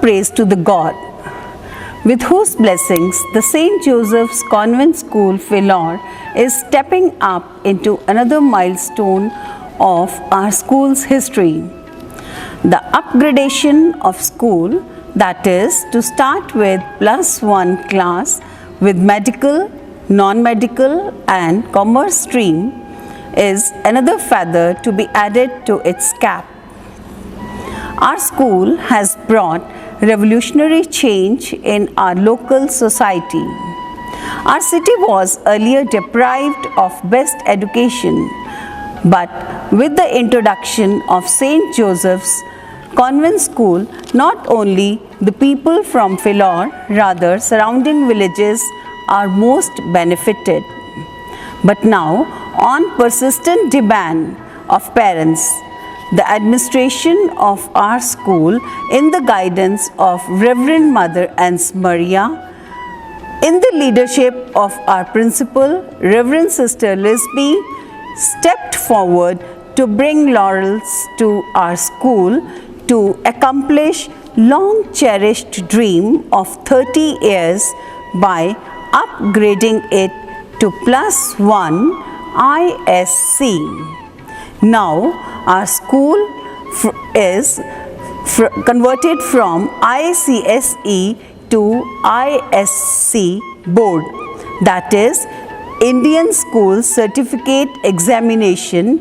praise to the God, with whose blessings the St. Joseph's Convent School, Philor, is stepping up into another milestone of our school's history. The upgradation of school, that is, to start with +1 class with medical, non-medical and commerce stream, is another feather to be added to its cap. Our school has brought revolutionary change in our local society. Our city was earlier deprived of best education, but with the introduction of St. Joseph's Convent School, not only the people from Philor, rather surrounding villages are most benefited. But now, on persistent demand of parents, the administration of our school, in the guidance of Reverend Mother Anse Maria, in the leadership of our principal, Reverend Sister Lisby, stepped forward to bring laurels to our school to accomplish long cherished dream of 30 years by upgrading it to +1 ISC. Now, our school is converted from ICSE to ISC board, that is Indian School Certificate Examination,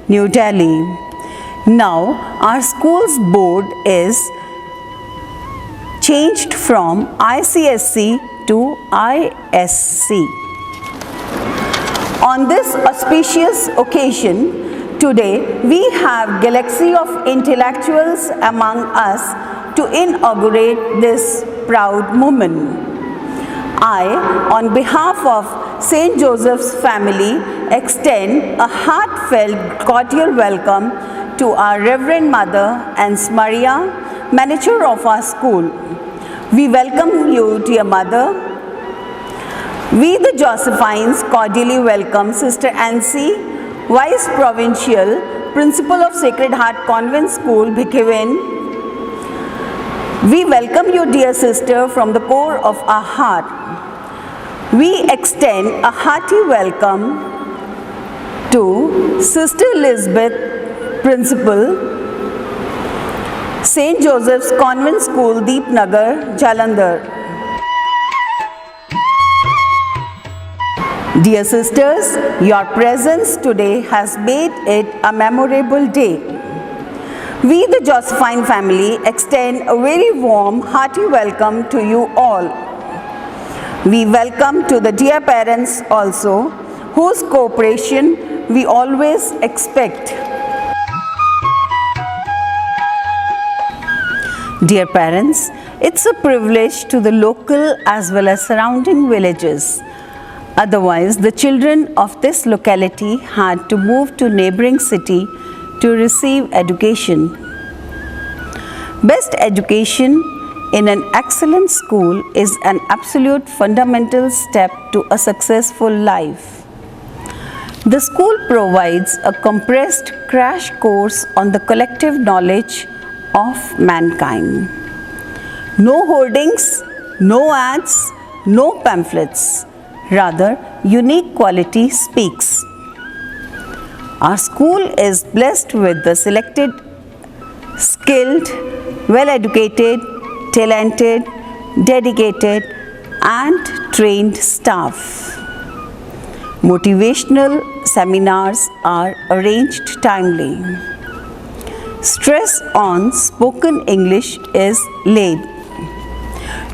New Delhi. Now, our school's board is changed from ICSE to ISC. On this auspicious occasion, today, we have galaxy of intellectuals among us to inaugurate this proud moment. I, on behalf of St. Joseph's family, extend a heartfelt cordial welcome to our Reverend Mother Anse Maria, manager of our school. We welcome you, dear Mother. We, the Josephines, cordially welcome Sister Ansi, Vice Provincial, Principal of Sacred Heart Convent School, Bhikhiwin. We welcome you, dear sister, from the core of our heart. We extend a hearty welcome to Sister Elizabeth, Principal, St. Joseph's Convent School, Deepnagar, Jalandhar. Dear sisters, your presence today has made it a memorable day. We, the Josephine family, extend a very warm, hearty welcome to you all. We welcome to the dear parents also, whose cooperation we always expect. Dear parents, it's a privilege to the local as well as surrounding villages. Otherwise, the children of this locality had to move to neighboring city to receive education. Best education in an excellent school is an absolute fundamental step to a successful life. The school provides a compressed crash course on the collective knowledge of mankind. No hoardings, no ads, no pamphlets. Rather, unique quality speaks. Our school is blessed with the selected, skilled, well-educated, talented, dedicated and trained staff. Motivational seminars are arranged timely. Stress on spoken English is laid.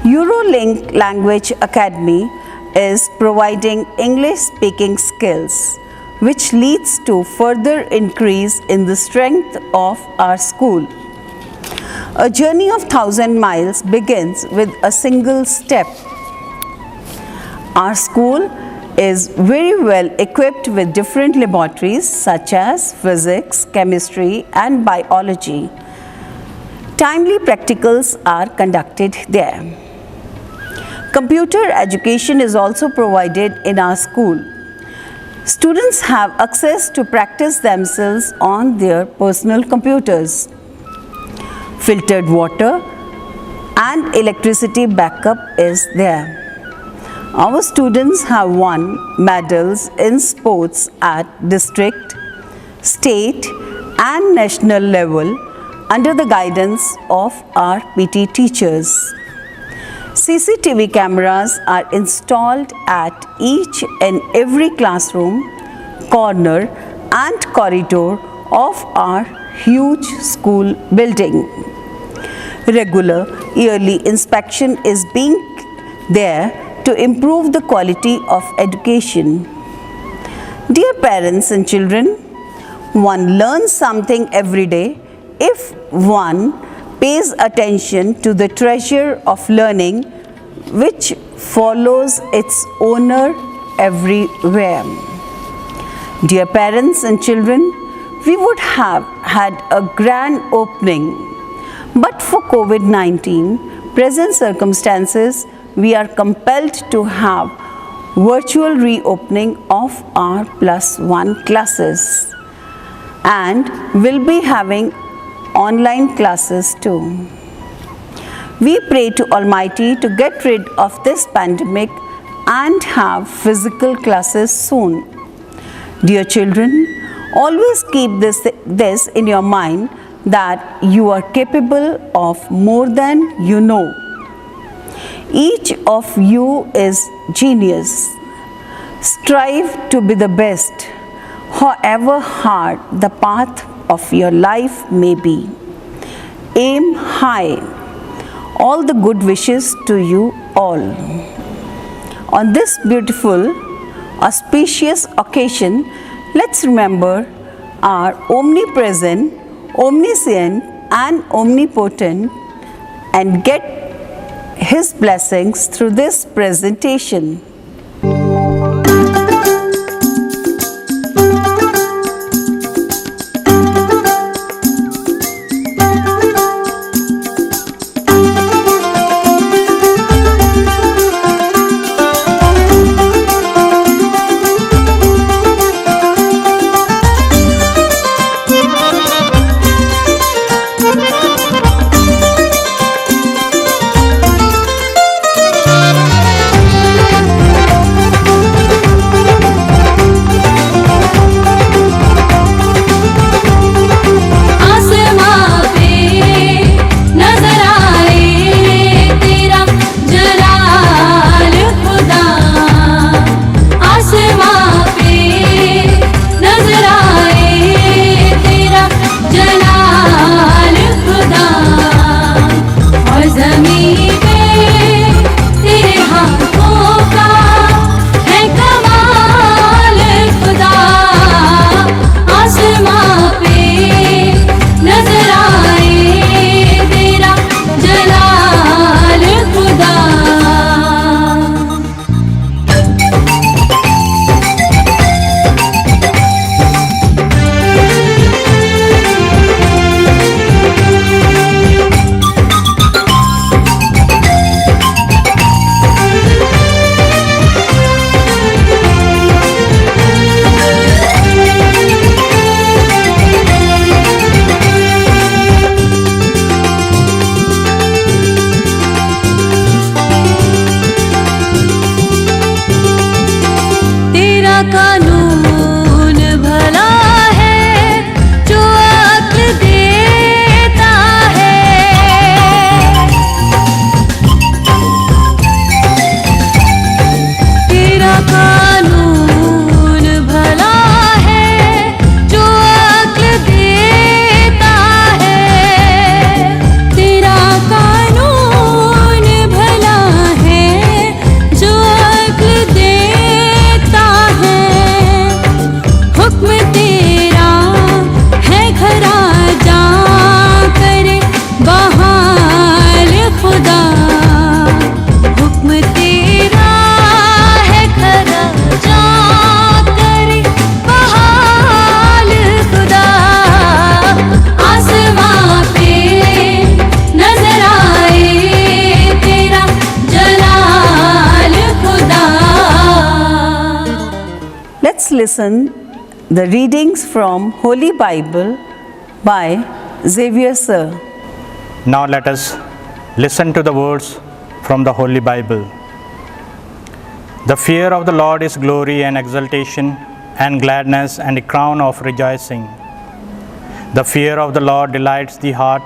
Eurolink Language Academy is providing English speaking skills, which leads to further increase in the strength of our school. A journey of 1,000 miles begins with a single step. Our school is very well equipped with different laboratories such as physics, chemistry and biology. Timely practicals are conducted there. Computer education is also provided in our school. Students have access to practice themselves on their personal computers. Filtered water and electricity backup is there. Our students have won medals in sports at district, state and national level under the guidance of our PT teachers. CCTV cameras are installed at each and every classroom, corner and corridor of our huge school building. Regular yearly inspection is being there to improve the quality of education. Dear parents and children, one learns something every day if one pays attention to the treasure of learning which follows its owner everywhere. Dear parents and children, we would have had a grand opening, but for COVID-19 present circumstances, we are compelled to have virtual reopening of our +1 classes and will be having online classes too. We pray to Almighty to get rid of this pandemic and have physical classes soon. Dear children, always keep this in your mind that you are capable of more than you know. Each of you is genius. Strive to be the best, however hard the path of your life may be. Aim high. All the good wishes to you all. On this beautiful, auspicious occasion, let's remember our omnipresent, omniscient and omnipotent and get His blessings through this presentation. कानून भला है जो अक्ल देता है। तेरा कानून भला है जो अक्ल देता है। तेरा कानून भला है जो अक्ल देता है। हुक्म तेरा है घरा जा करे बहाल खुदा। हुक्म तेरा है घरा जा करे बहाल खुदा। आसमां पे नजर आए तेरा जलाल खुदा। Let's listen the readings from Holy Bible by Xavier Sir. Now let us Listen to the words from the Holy Bible. The fear of the Lord is glory and exaltation and gladness and a crown of rejoicing. The fear of the Lord delights the heart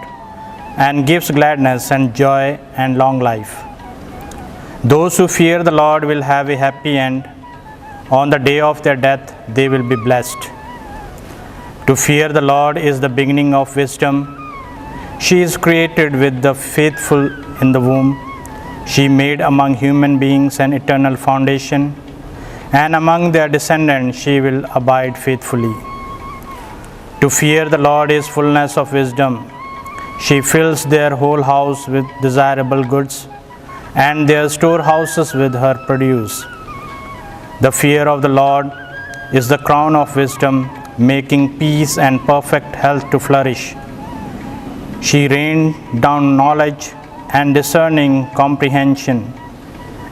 and gives gladness and joy and long life. Those who fear the Lord will have a happy end. On the day of their death, they will be blessed. To fear the Lord is the beginning of wisdom. She is created with the faithful in the womb. She made among human beings an eternal foundation, and among their descendants she will abide faithfully. To fear the Lord is fullness of wisdom. She fills their whole house with desirable goods, and their storehouses with her produce. The fear of the Lord is the crown of wisdom, making peace and perfect health to flourish. She rained down knowledge and discerning comprehension,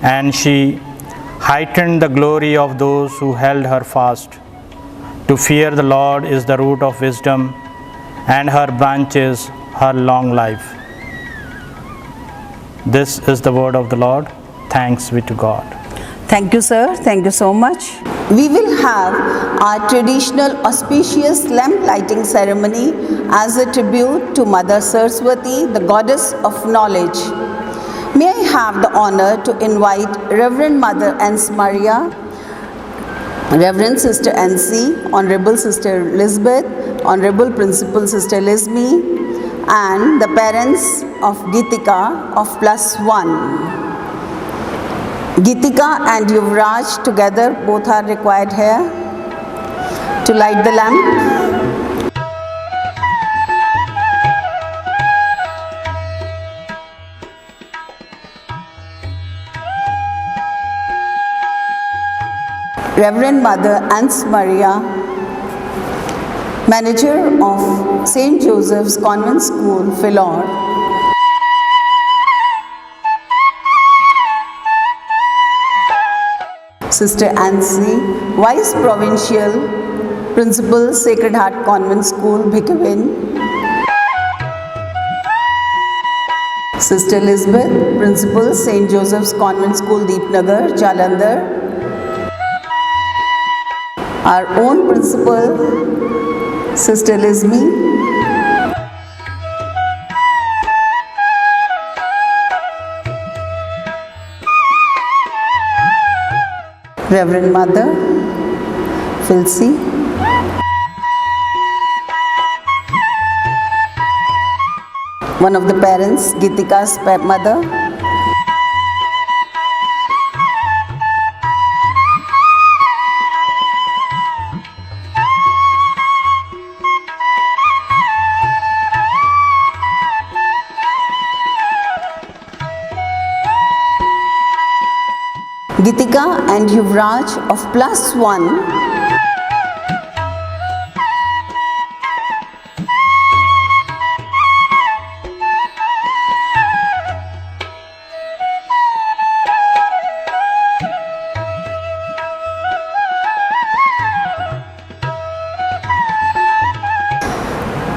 and she heightened the glory of those who held her fast. To fear the Lord is the root of wisdom, and her branches her long life. This is the word of the Lord. Thanks be to God. Thank you, sir. Thank you so much. We will have our traditional auspicious lamp lighting ceremony as a tribute to Mother Saraswati, the goddess of knowledge. May I have the honor to invite Reverend Mother Anse Maria, Reverend Sister Nancy, Honorable Sister Elizabeth, Honorable Principal Sister Lizmi, and the parents of Gitika of +1. Gitika and Yuvraj together both are required here to light the lamp. Reverend Mother Anse Maria, Manager of St. Joseph's Convent School, Philor. Sister Nancy, Vice Provincial Principal, Sacred Heart Convent School, Bhikawin. Sister Elizabeth, Principal, St. Joseph's Convent School, Deepnagar, Jalandhar. Our own Principal, Sister Lizmi. Reverend Mother Filsi, one of the parents, Gitika's mother. Gitika and Yuvraj of +1.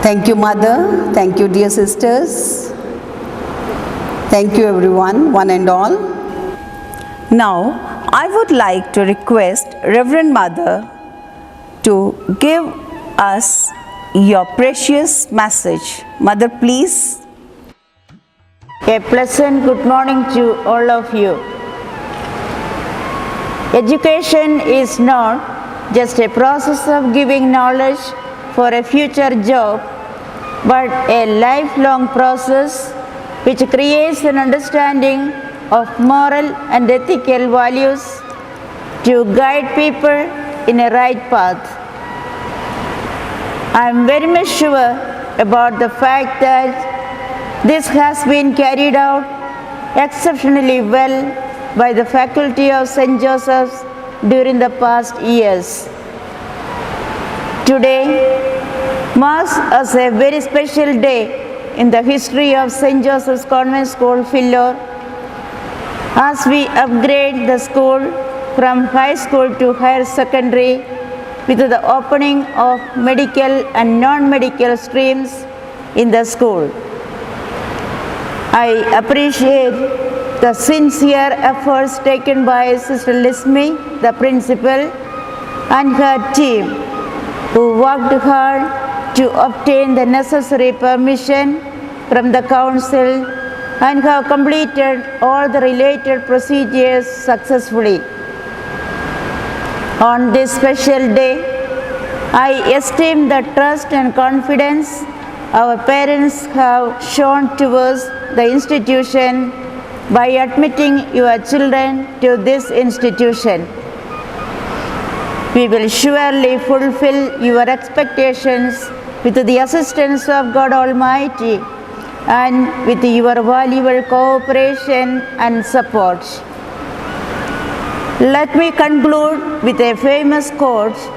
Thank you, Mother. Thank you, dear sisters. Thank you, everyone, one and all. Now, I would like to request Reverend Mother to give us your precious message. Mother, please. A pleasant good morning to all of you. Education is not just a process of giving knowledge for a future job, but a lifelong process which creates an understanding of moral and ethical values to guide people in a right path. I am very much sure about the fact that this has been carried out exceptionally well by the faculty of St. Joseph's during the past years. Today marks as a very special day in the history of St. Joseph's Convent School, Philor, as we upgrade the school from high school to higher secondary with the opening of medical and non-medical streams in the school. I appreciate the sincere efforts taken by Sister Lismi, the principal, and her team, who worked hard to obtain the necessary permission from the council and have completed all the related procedures successfully. On this special day, I esteem the trust and confidence our parents have shown towards the institution by admitting your children to this institution. We will surely fulfill your expectations with the assistance of God Almighty and with your valuable cooperation and support. Let me conclude with a famous quote: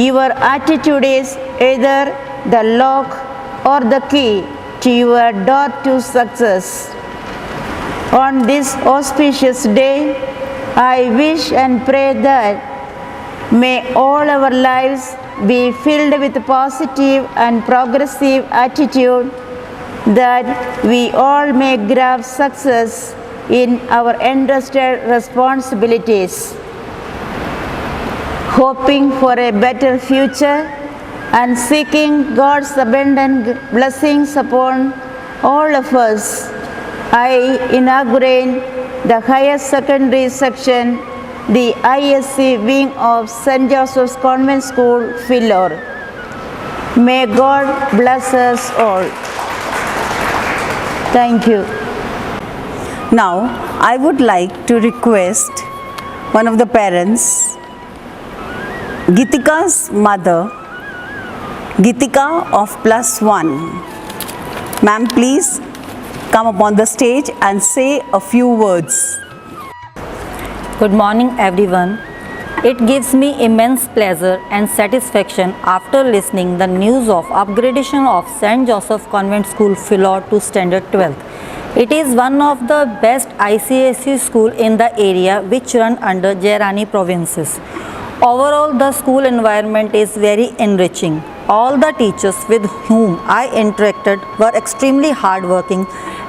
"Your attitude is either the lock or the key to your door to success." On this auspicious day, I wish and pray that may all our lives be filled with positive and progressive attitude, that we all may grasp success in our entrusted responsibilities. Hoping for a better future and seeking God's abundant blessings upon all of us, I inaugurate the higher secondary section, the ISC wing of St. Joseph's Convent School, Philor. May God bless us all. Thank you. Now, I would like to request one of the parents, Gitika's mother, Gitika of +1. Ma'am, please come upon the stage and say a few words. Good morning everyone. It gives me immense pleasure and satisfaction after listening the news of upgradation of St. Joseph Convent School Philor to Standard 12th. It is one of the best ICSE school in the area which run under Jairani provinces. Overall, the school environment is very enriching. All the teachers with whom I interacted were extremely hardworking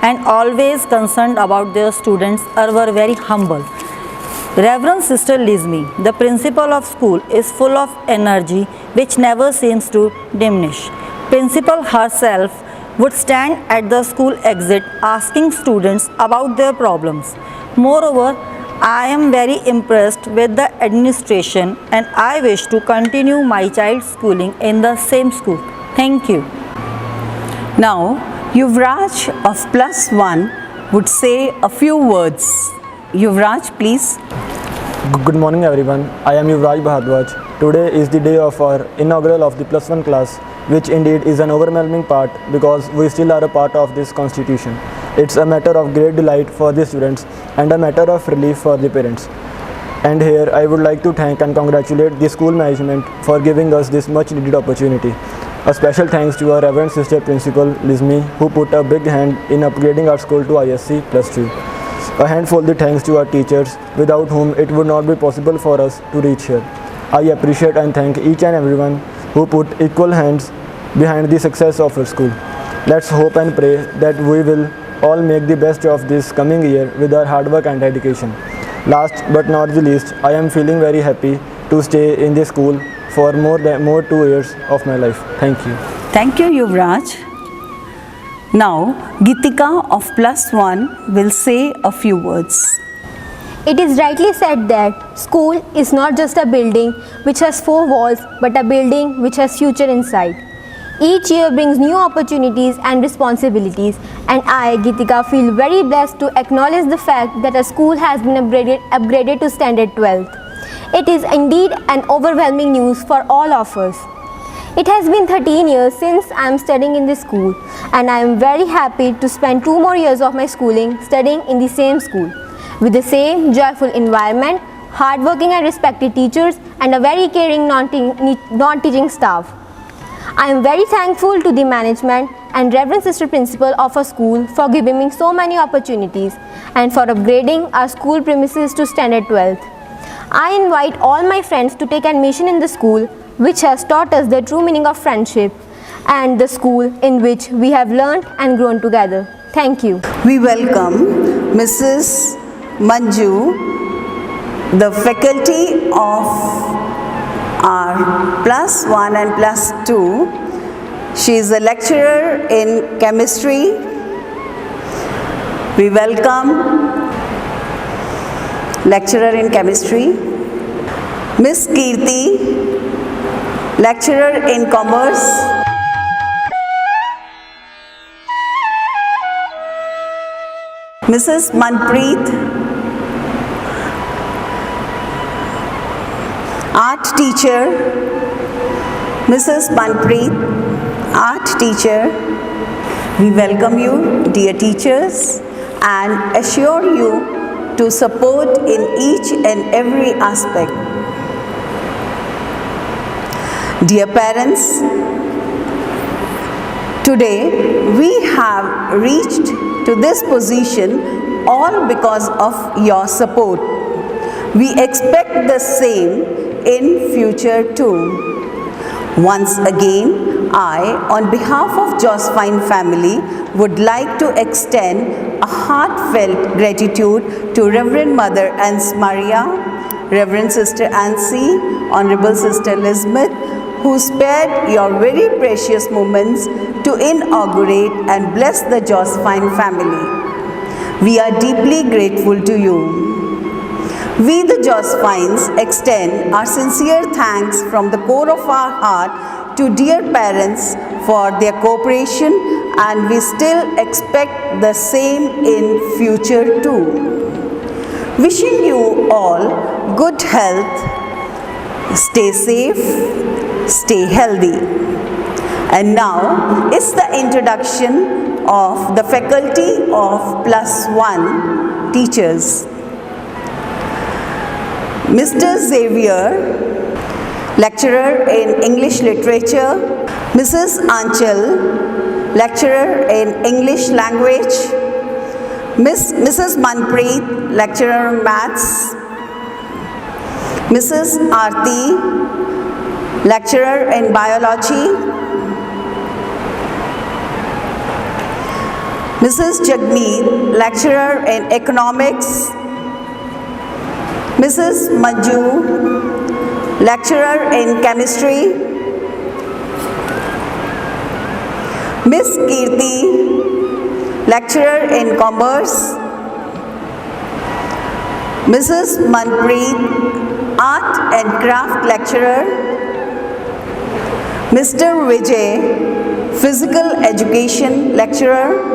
and always concerned about their students or were very humble. Reverend Sister Lismi, the principal of school, is full of energy which never seems to diminish. Principal herself would stand at the school exit asking students about their problems. Moreover, I am very impressed with the administration and I wish to continue my child's schooling in the same school. Thank you. Now, Yuvraj of +1 would say a few words. Yuvraj, please. Good morning everyone. I am Yuvraj Bhardwaj. Today is the day of our inaugural of the +1 class, which indeed is an overwhelming part because we still are a part of this constitution. It's a matter of great delight for the students and a matter of relief for the parents. And here I would like to thank and congratulate the school management for giving us this much needed opportunity. A special thanks to our Reverend Sister Principal Lismi, who put a big hand in upgrading our school to ISC +2. A handful the thanks to our teachers, without whom it would not be possible for us to reach here. I appreciate and thank each and everyone who put equal hands behind the success of our school. Let's hope and pray that we will all make the best of this coming year with our hard work and dedication. Last but not the least, I am feeling very happy to stay in this school for more 2 years of my life. Thank you. Thank you, Yuvraj. Now, Gitika of +1 will say a few words. It is rightly said that school is not just a building which has 4 walls, but a building which has future inside. Each year brings new opportunities and responsibilities, and I, Gitika, feel very blessed to acknowledge the fact that a school has been upgraded to Standard 12th. It is indeed an overwhelming news for all of us. It has been 13 years since I am studying in this school, and I am very happy to spend 2 more years of my schooling studying in the same school, with the same joyful environment, hardworking and respected teachers, and a very caring non-teaching staff. I am very thankful to the management and Reverend Sister Principal of our school for giving me so many opportunities and for upgrading our school premises to Standard 12th. I invite all my friends to take admission in the school, which has taught us the true meaning of friendship, and the school in which we have learned and grown together. Thank you. We welcome Mrs. Manju, the faculty of our +1 and +2. She is a lecturer in chemistry. We welcome lecturer in chemistry. Miss Kirti, lecturer in commerce. Mrs. Manpreet, art teacher. Mrs. Manpreet, art teacher. We welcome you, dear teachers, and assure you to support in each and every aspect. Dear parents, today we have reached to this position all because of your support. We expect the same in future too. Once again, I, on behalf of Josephine family, would like to extend a heartfelt gratitude to Reverend Mother Anse Maria, Reverend Sister Ansi, Honorable Sister Elizabeth, who spared your very precious moments to inaugurate and bless the Josephine family. We are deeply grateful to you. We, the Josephines, extend our sincere thanks from the core of our heart to dear parents for their cooperation, and we still expect the same in future too. Wishing you all good health, stay safe, stay healthy. And now is the introduction of the faculty of +1 teachers. Mr. Xavier, lecturer in English literature. Mrs. Anchal, lecturer in English language. Mrs. Manpreet, lecturer in maths. Mrs. Aarti, lecturer in biology. Mrs. Jagmeet, lecturer in economics. Mrs. Manju, lecturer in chemistry. Miss Kirti, lecturer in commerce. Mrs. Manpreet, art and craft lecturer. Mr. Vijay, physical education lecturer.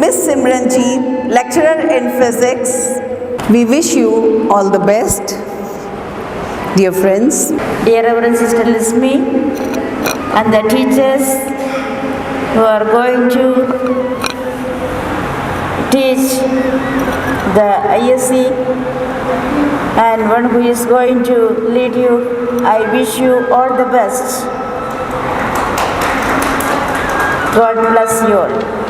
Miss Simranjeet, lecturer in physics. We wish you all the best. Dear friends, Dear Reverend Sister Lismi and the teachers who are going to teach the ISC and one who is going to lead you, I wish you all the best. God bless you all.